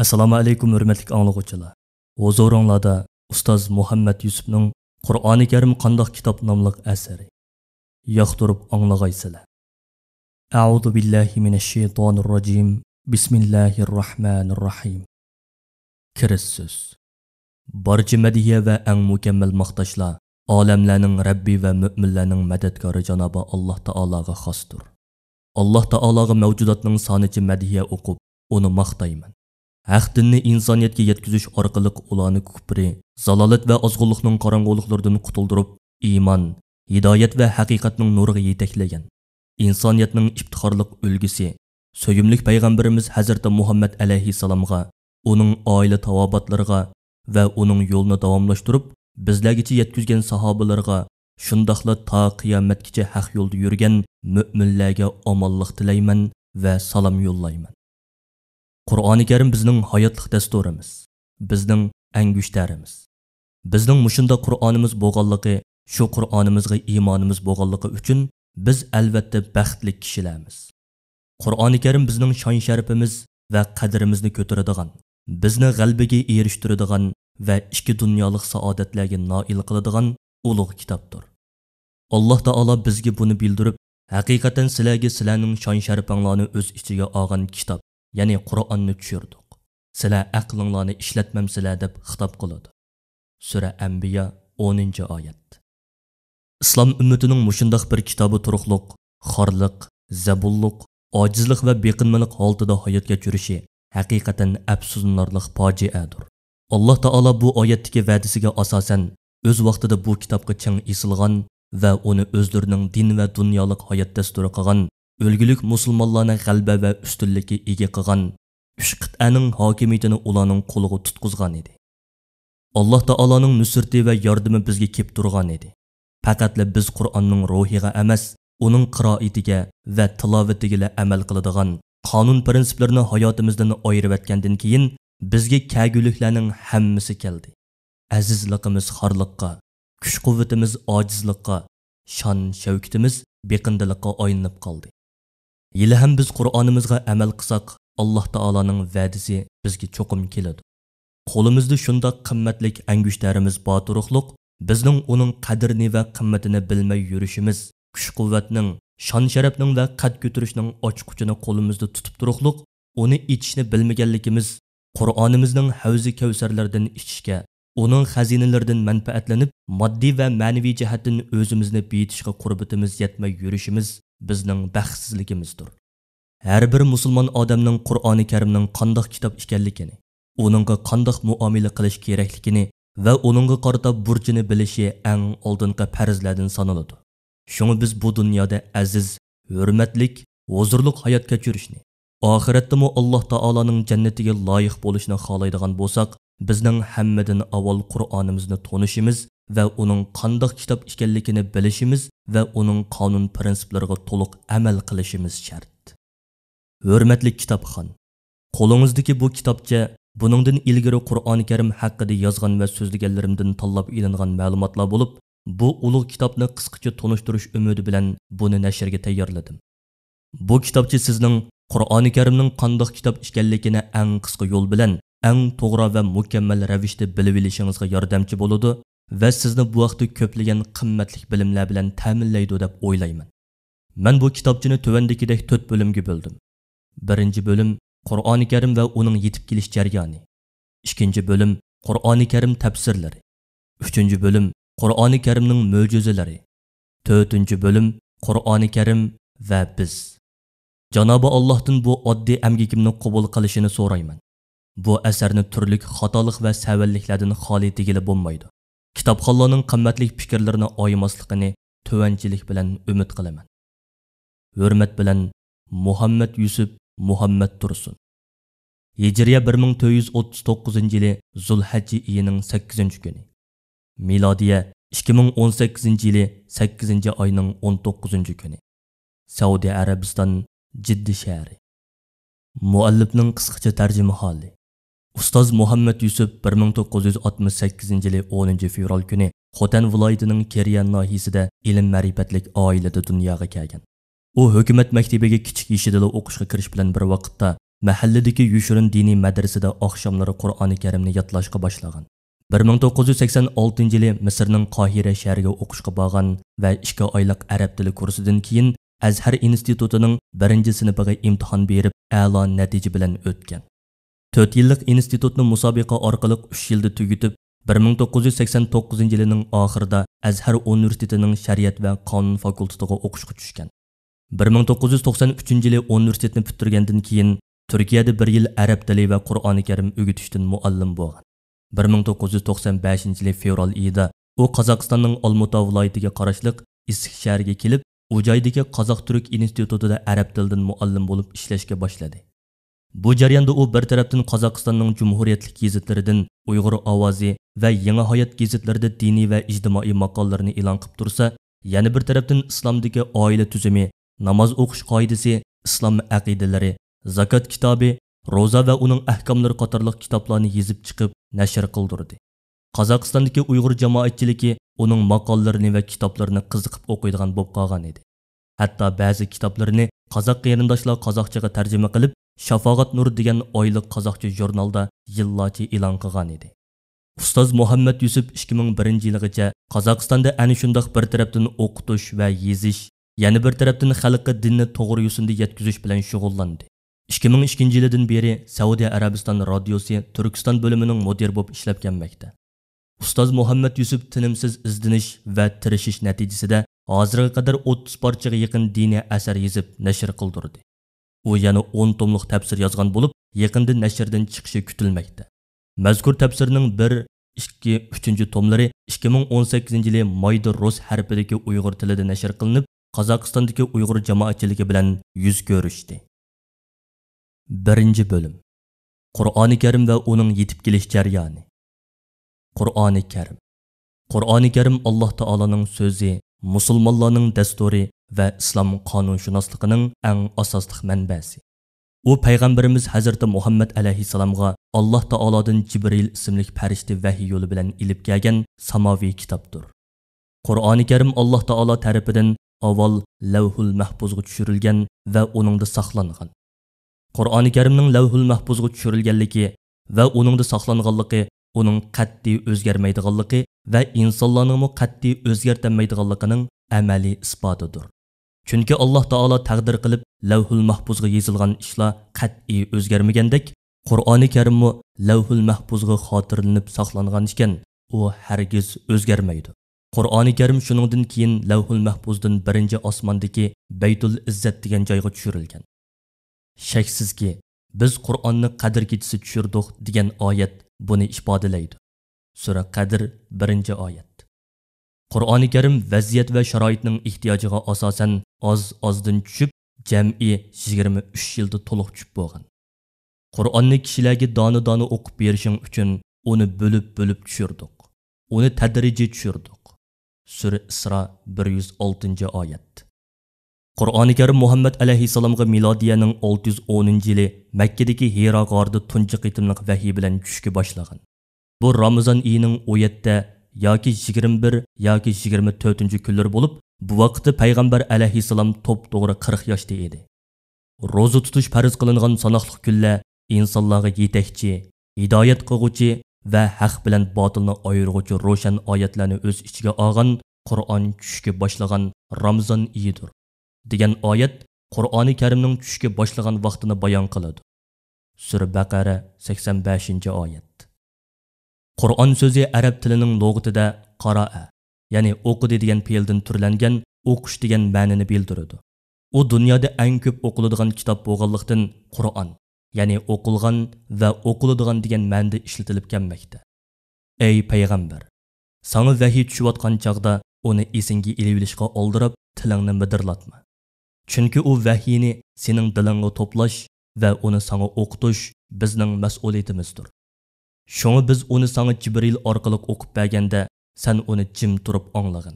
Assalomu alaykum hurmatli anglovchilar. Huzuringlarda ustoz Muhammad Yusufning Qur'oni Karim qandoq kitob nomli asari. Yoqtirib anglag'aysizlar. A'udhu billahi minash shaytonir rojim. Bismillahir rohmanir rohim. Kirissiz. Barcha madiya va eng mukammal maqtashlar olamlarning Rabbi va mu'minlarning madadkori janobi Alloh taologa xosdir. Alloh taologa mavjudotning sonichi madiya o'qib, uni maqtayman. Haq dinni insoniyatga yetkazish orqali ularni kufri, zalolat va ozg'unlikning qorong'uliklaridan qutuldirib, iymon, hidoyat va haqiqatning nuriga yetaklagan. İnsoniyatning iftixorlik ulgusi, so'yimlik payg'ambarimiz Hazrati Muhammad alayhissalomga, uning oila tavobatlariga va uning yo'lini davomlashtirib, bizlargacha yetkazgan sahobalarga, shundoqla ta qiyomatgacha haq yo'lda yurgan mu'minlarga omonlik tilayman va salom yo'llayman. Qur'oni Karim bizning hayotlik dasturimiz, bizning angushtarimiz. Bizning mushunda Qur'onimiz bo'lganligi, shu Qur'onimizga iymonimiz bo'lganligi uchun biz albatta baxtli kishilarmiz. Qur'oni Karim bizning shon sharafimiz va qadrimizni ko'taradigan, bizni g'albaga erishtiradigan va ikki dunyolik saodatlarga noil qiladigan ulug' kitobdir. Alloh taolo bizga buni bildirib, haqiqatan sizlarga sizlarning shon sharafinglarni o'z ichiga olgan kitob, ya'ni Qur'onni tushirdik. Sizlar aqlinglarni ishlatmamsizlar deb xitob qiladi. Sura Anbiya 10-oyat. Islom ummatining mushundaq bir kitobi turuqliq, xorliq, zabulliq, ojizlik va beqinmalik holatida hayot kechirishi haqiqatan afsuslanarli fojiadir. Alloh taolo bu oyatdagi va'dasiga asosan o'z vaqtida bu kitobga ching isilgan va uni o'zlarining din va dunyolik hayot dasturi qilgan, o'lgulik musulmonlarni g'alaba va ustunlikka ega qilgan uch qit'aning hokimiyatini ularning qo'liga tutqizgan edi. Alloh taoloning nusrati va yordami bizga kelib turgan edi. Faqatla biz Qur'onning ruhiga emas, uning qiroatiga va tilovatiga amal qiladigan qonun prinsiplarini hayotimizdan ayirib etgandan keyin bizga kaguliklarning hammasi keldi. Azizligimiz xorliqqa, kuch-quvvatimiz ojizlikqa, shon shavkatimiz beqindilikqa aylanib qoldi. Yili ham biz Qur'onimizga amal qilsak, Alloh taoloning va'dasi bizga cho'qim keladi. Qo'limizda shunday qimmatli angushtarimiz bor turuqliq, bizning uning qadrini va qimmatini bilmay yurishimiz, kuch-quvvatning, shon-sharafning va qad ko'tarishning ochquchini qo'limizda tutib turuqliq, uni ichishni bilmaganligimiz, Qur'onimizning havzi kavsarlardan ichishga, uning xazinalaridan manfaatlanib, moddiy va ma'naviy jihatdan o'zimizni beyitishga qurbatimiz yetmay yurishimiz bizning baxtsizligimizdir. Har bir musulmon odamning Qur'oni Karimning qandoq kitob ekanligini, uningga qandoq muomala qilish kerakligini va uningga qarata burchini bilishi eng oldingi farzlardan sanaladi. Shunga biz bu dunyoda aziz, hurmatlik, huzurlik hayot kechirishni, oxiratda Alloh taoloning jannatiga loyiq bo'lishni xohlaydigan bo'lsak, bizning hammadan avval Qur'onimizni tonishimiz va uning qandoq kitob ekanligini bilishimiz va uning qonun prinsiplariga to'liq amal qilishimiz shart. Hurmatli kitobxon, qo'lingizdagi bu kitobcha buningdan ilgari Qur'oni Karim haqida yozgan va so'zlaganlarimdan tanlab ilingan ma'lumotlar bo'lib, bu ulug' kitobni qisqacha tonishtirish umidi bilan buni nashrga tayyorladim. Bu kitobcha sizning Qur'oni Karimning qandoq kitob ekanligini eng qisqa yo'l bilan eng to'g'ri va mukammal ravishda bilib olishingizga yordamchi bo'ladi va sizni bu vaqtda ko'plagan qimmatli bilimlar bilan ta'minlaydi deb o'ylayman. Men bu kitobchini tuvandagidek 4 bo'limga bo'ldim. Birinchi bo'lim Qur'oni Karim va uning yetib kelish jarayoni. Ikkinchi bo'lim Qur'oni Karim tafsirlari. Uchinchi bo'lim Qur'oni Karimning mo'jizalari. To'rtinchi bo'lim Qur'oni Karim va biz. Janobi Allohdan bu oddiy amgikimni qabul qilishini so'rayman. Bu asarni turli xatolik va savalliklardan xoli degili bo'lmaydi. Kitobxonlarning qimmatli fikrlarini oymasligini tuvanchilik bilan umid qilaman. Hurmat bilan Muhammad Yusuf Muhammad Tursun. Hijriya 1439-yili Zulhajji oyining 8-kuni. Milodiya 2018-yili 8-oyning 19-kuni. Saudiya Arabiston Jiddi shahri. Muallifning qisqacha tarjima holi. Ustoz Muhammad Yusuf 1968-yili 10-fevral kuni Xotan viloyatining Keriyan nohiyasida ilm-ma'rifatlik oilada dunyoga kelgan. U hukumat maktabiga kichik yoshida o'qishga kirish bilan bir vaqtda mahalladagi yushurin diniy madrasada oqshomlari Qur'oni Karimni yodlashga boshlagan. 1986 yili Misrning Qohira shahriga o'qishga borgan va 2 oylik arab tili kursidan keyin Azhar institutining 1-sinfiga imtihon berib, a'lo natija bilan o'tgan. 4 yillik institutni musobaqa orqali 3 yilda tugatib, 1989 yilning oxirida Azhar universitetining shariat va qonun fakultetiga o'qishga tushgan. 1993 yili universitetni bitirgandan keyin Turkiyada 1 yil arab tili va Qur'oni Karim o'rgatishdan muallim bo'lgan. 1995 yili fevral oyida u Qozog'istonning Olmuta viloyatiga qarashliq Issiq shahriga kelib, u joydagi Qozoq-Turk institutida arab tilidan muallim bo'lib ishlashga boshladi. Bu jarayonda u bir tarafdan Qozog'istonning Cumhuriyetlik gazetlaridan Uyg'ur ovozi va Yangi hayot gazetlarida diniy va ijtimoiy maqolalarni e'lon qilib tursa, yana bir tarafdan islomdagi oila tuzumi, namoz o'qish qoidasi, islom aqidalari, zakot kitobi, ro'za va uning ahkomlari qatorliq kitoblarni yozib chiqib nashr qildirdi. Qozog'istondagi Uyg'ur jamoatchiligi uning maqollalarini va kitoblarini qiziqib o'qiydigan bo'lib qolgan edi. Hatto ba'zi kitoblarini qozoq qarindoshlar qozoqchaga tarjima qilib, Shafog'at Nur degan oylik qozoqcha jurnalda yillarcha e'lon qilgan edi. Ustoz Muhammad Yusuf 2001-yilgacha Qozog'istonda ana shunday bir tarafdan o'qitish va yozish, yana bir tarafdan xalqqa dinni to'g'ri yo'sinda yetkazish bilan shug'ullandi. 2002-yildan beri Saudiya Arabiston radiosi Turkiston bo'limining mudir bo'lib ishlab kelmoqda. Ustoz Muhammad Yusuf tinimsiz izdinish va tirishish natijasida hozirga qadar 30 parchaga yaqin diniy asar yozib nashr qildirdi. U yana 10 tomliq tafsir yozgan bo'lib, yaqinda nashrdan chiqishi kutilmoqda. Mazkur tafsirning 1, 2, 3-tomlari 2018-yili mayda rus harfidagi Uyg'ur tilida nashr qilinib, Qozog'istondagi Uyg'ur jamoatchiligi bilan yuz ko'rishdi. 1-bo'lim. Qur'oni Karim va uning yetib kelish jarayoni. Qur'oni Karim. Qur'oni Karim Alloh taolaning so'zi, musulmonlarning dasturi va islom qonunshunosligining eng asosli manbasi. U payg'ambarimiz Hazrati Muhammad alayhisalomga Alloh taolodan Jibril ismli farishta vahiy yo'li bilan ilib kelgan samoviy kitobdir. Qur'oni Karim Alloh taolo tarafidan avval Lavhul Mahfuzga tushirilgan va uningda saqlangan. Qur'oni Karimning Lavhul Mahfuzga tushirilganligi va uningda saqlanganligi uning qat'iy o'zgarmaydiganligi va insonlarning qat'iy o'zgartanmaydiganligining amaliy isbotidir. Chunki Alloh taolo taqdir qilib Lavhul Mahfuzga yozilgan ishlar qat'iy o'zgarmagandek, Qur'oni Karimmi Lavhul Mahfuzga xotirlanib saqlangan ekan, u hargiz o'zgarmaydi. Qur'oni Karim shuningdan keyin Lavhul Mahfuzdan 1-osmondagi Baytul Izzat degan joyga tushirilgan. Shaksizki, biz Qur'onni Qadr kechasi tushirdik degan oyat buni ifodalaydi. Sura Qadr 1-oyat. Qur'oni Karim vaziyat va sharoitning ehtiyojiga asosan oz-ozdan tushib, jam'i 23 yilda to'liq tushib bo'lgan. Qur'onni kishilarga dona-dona o'qib berishing uchun uni bo'lib tushirdik. Uni tadrijiy tushirdik. Sura Isro 106-oyat. Qur'oni Karim Muhammad alayhisalomga milodiyaning 610-yili Makkadagi Hiro g'orida tunji qitimliq vahiy bilan tushishga boshlagan. Bu Ramazon oyining 17 yoki 21 yoki 24-kunlar bo'lib, bu vaqtda payg'ambar alayhisalom to'p-to'g'ri 40 yoshda edi. Ro'za tutish farz qilingan sanoqli kunlar insonlarga yetakchi, hidoyat qilguvchi va haq bilan botilni ayirg'uvchi ro'shan oyatlarni o'z ichiga olgan Qur'on tushishga boshlagan Ramazon oyidir degan oyat Qur'oni Karimning tushishga boshlagan vaqtini bayon qiladi. Sura Baqara 85-oyat. Qur'on so'zi arab tilining lug'atida qaro'a, ya'ni o'qidi degan fe'ldan turlangan o'qish degan ma'noni bildiradi. U dunyoda eng ko'p o'qiladigan kitob bo'lganlikdan Qur'on, ya'ni o'qilgan va o'qiladigan degan ma'noda ishlatilib kelmoqda. Ey payg'ambar, sana vahiy tushayotgan chaqda uni esingga ilib oldirib, tilingni midirlatma. Chunki u vahiyni sening dilingga to'plash va uni sana o'qitish bizning mas'uliyatimizdir. Şoňa biz uni sana Jibril orqali o'qib berganda, sen uni jim turib anglagın.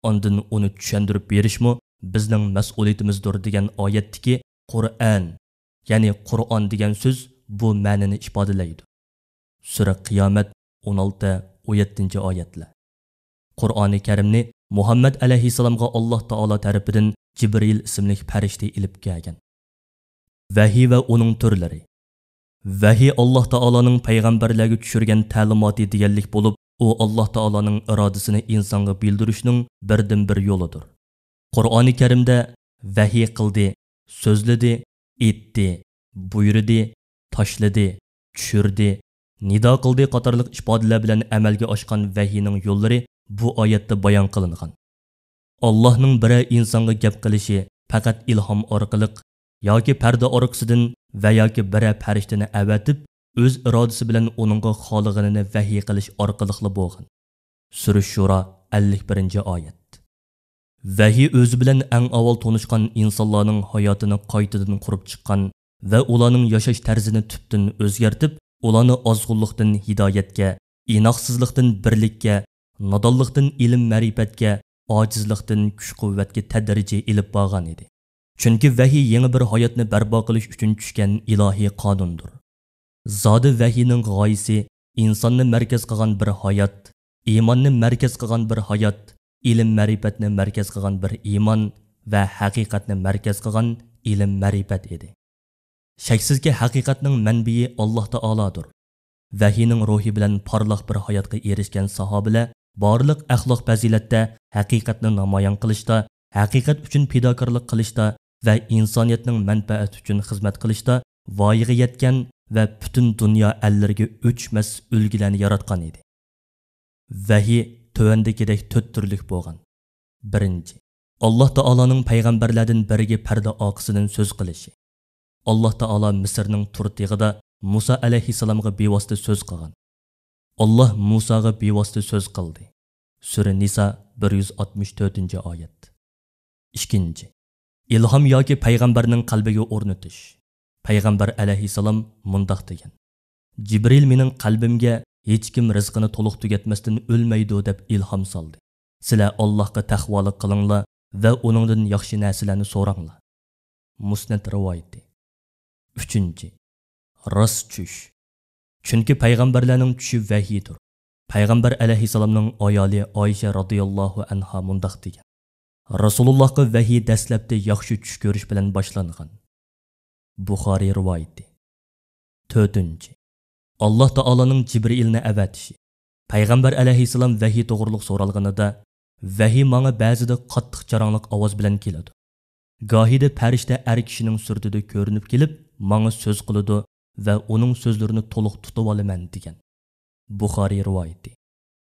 Ondan uni tushundirib berishmi bizning mas'uliyatimizdir degan oyatdagi Qur'on, ya'ni Qur'on degan so'z bu ma'noni ifodalaydi. Sura Qiyomat 16-17-oyatlar. Qur'oni Karimni Muhammad alayhisalomga Alloh taolo tarafidan Jibril ismli farishta ilib kelgan. Vahiy va uning turlari. Vahiy Alloh taoloning payg'ambarlarga tushirgan ta'limoti deganlik bo'lib, u Alloh taoloning irodasini insonga bildirishning birdan bir yo'lidir. Qur'oni Karimda vahiy qildi, so'zladi, aytdi, buyurdi, tashladi, tushirdi, nido qildi qatorliq ifodalar bilan amalga oshgan vahiyning yo'llari bu oyatda bayon qilingan. Allohning biri insonga gap qilishi faqat ilhom orqali yoki parda orqasidan va yoki biri farishtani avatib o'z irodasi bilan uningga xolig'ini vahiy qilish orqali bo'lgan. Sura Shura 51-oyat. Vahiy o'zi bilan eng avval tanishgan insonlarning hayotini qaytadan qurib chiqqan va ularning yashash tarzini tubdan o'zgartib, ularni ozg'unlikdan hidoyatga, inoqsizlikdan birlikka, nodonlikdan ilm ma'rifatga, ojizlikdan kuch-quvvatga tadrijiy ilib borgan edi. Chunki vahiy yangi bir hayotni barpo qilish uchun tushgan ilohiy qonundir. Zodi vahiyning g'oyasi insonni markaz qilgan bir hayot, iymonni markaz qilgan bir hayot, ilm ma'rifatni markaz qilgan bir iymon va haqiqatni markaz qilgan ilm ma'rifat edi. Shaksizki haqiqatning manbai Alloh taolodir. Vahiyning ruhi bilan porloq bir hayotga erishgan sahobalar barliq axloq fazilatda haqiqatni namoyon qilishda, haqiqat uchun fidokorlik qilishda va insoniyatning manfaati uchun xizmat qilishda voyaga yetgan va butun dunyo allariga o'chmas ulgilarni yaratgan edi. Vahiy tövəndikidək 4 turlik bo'lgan. Birinchi, Alloh taoloning payg'ambarlardan biriga parda oqisidan so'z qilishi. Alloh taolo Misrning Turtig'ida Musa alayhissalomga bevosita so'z qilgan. Alloh Musaga bevosita so'z qildi. Sura Nisa 164-oyat. Ikkinchi, ilhom yoki payg'ambarning qalbiga o'rnatish. Payg'ambar alayhissalom mundaq degan: Jibril mening qalbimga hech kim rizqini to'liq tugatmasdan o'lmaydi deb ilhom soldi. Sizlar Allohga taqvolik qilinglar va uningdan yaxshi narsalarni so'ranglar. Musnad rivoyati. Uchinchi, rost tush. Chunki payg'ambarlarning tushi vahiydir. Payg'ambar alayhissalomning ayoli Oysha radhiyallohu anha mundaq degan: Rasulullohga vahiy dastlabda yaxshi tush ko'rish bilan boshlangan. Buxoriy rivoyati. To'rtinchi, Alloh taoloning Jibrilni avatishi. Payg'ambar alayhissalom vahiy to'g'riliq so'ralganida, vahiy menga ba'zida qattiq jarangliq ovoz bilan keladi. Gohida farishta kishining surtida ko'rinib kelib, menga so'z qiladi va uning so'zlarini to'liq tutib olaman degan. Buxoriy rivoyati.